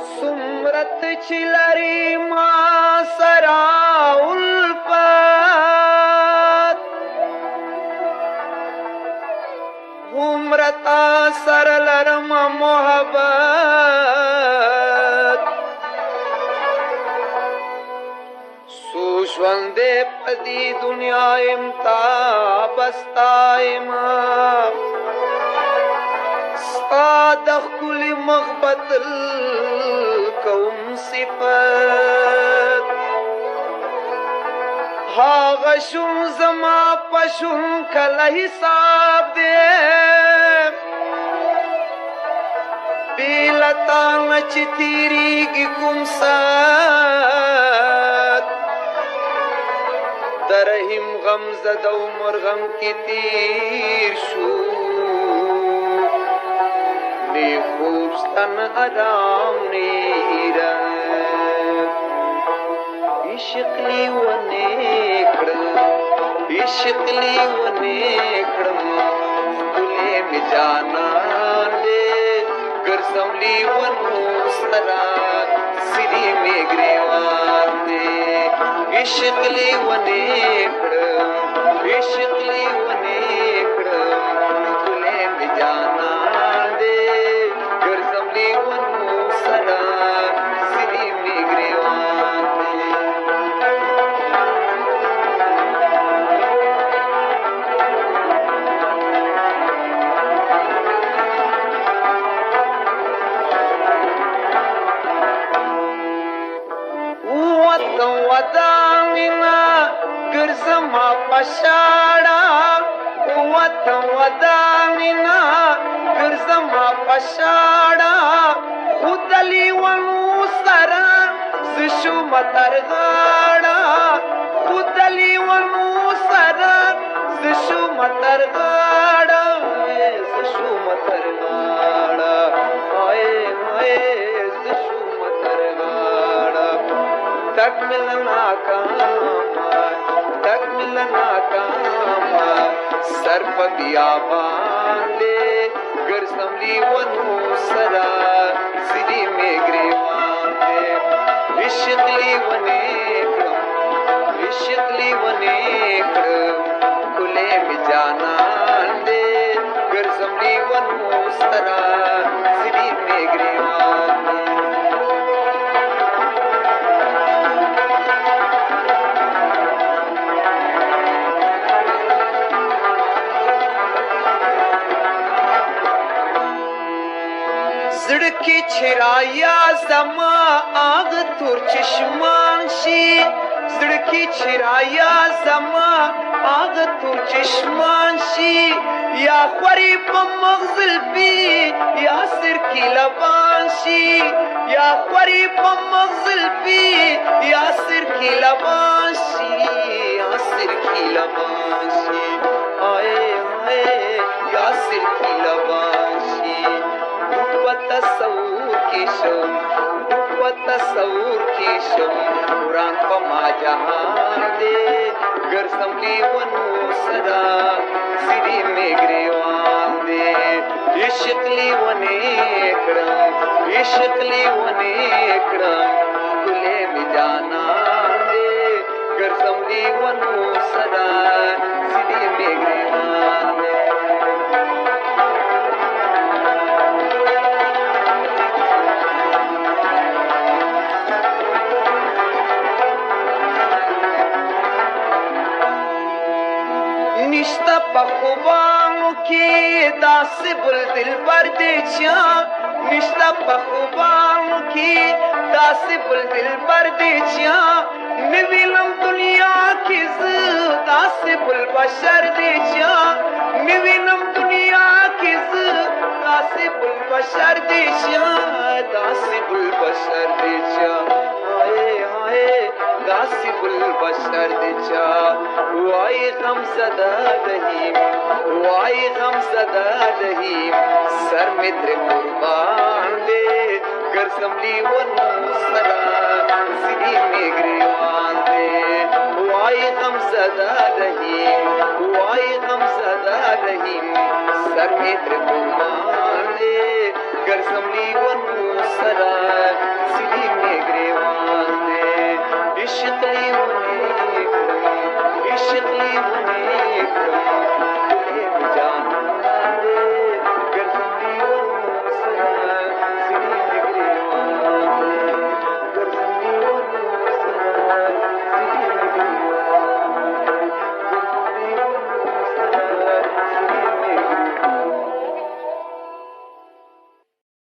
سمرت چلری ما سرا الفت عمرتا سر لرم محبت سوشوند پدی دنیا امتا بستائما سادخ کل مغبت القوم صفت هاغشم زما پشم کل حساب دے بیلتا نچ تیری کی کم سات درہم غم زد عمر غم کی تیر شو نی خوبستن آرام نیرد عشق لی و نیکڑم عشق لی و نیکڑم دلے میں جانان دے گرزم لی و نوسترا سری میں گریوان دے عشق لی و نیکڑم عشق لی و نیکڑم دلے میں جانان دے گرزم لی و نوسترا سری میں گریوان دے وداننا گرزما پشاڑا وداننا گرزما پشاڑا خودلی ونو سرا زشو مترغاڑا خودلی ونو سرا زشو مترغاڑا زشو مترغاڑا آئے آئے زشو مترغاڑا تک ملنا کاما سر پدیا باندے گرزملی ونو سرا سری میں گریوان دے عشق لی و نیکڑم عشق لی و نیکڑم کلے میں جانان دے گرزملی ونو سرا سری میں گریوان دے زڑکی چھرایا زما آگ تور چشمان شی زڑکی چھرایا زما آگ تور چشمان شی یا خوری پا مغزل پی یا سر کی لبان شی یا خوری پا مغزل پی یا سر کی لبان شی یا سر کی لبان شی آئے آئے یا سر کی لبان شی تصور کی شم تصور کی شم قرآن پا ما جہان دے گرزم لی ونو سرا سری میں گریوان دے عشق لی و نیکڑم عشق لی و نیکڑم کلے میں جانان دے گرزم لی ونو سرا سری میں گریوان دے نشتا پا خوبانو کی داس بل دل بر دے چیاں نشتا پا خوبانو کی داس بل دل بر دے چیاں میوینم دنیا کی داس بل بشر دے چیاں میوینم دنیا کی داس بل بشر دے چیاں داس بل بشر دے چیاں آئے آئے داسی بل بشر دے چا وائی غم زدہ دہیم وائی غم زدہ دہیم سر میں تر قربان دے گرزم لی ونو سرا سری میں گریوان دے وائی غم زدہ دہیم وائی غم زدہ دہیم سر میں تر قربان دے گرزم لی ونو سرا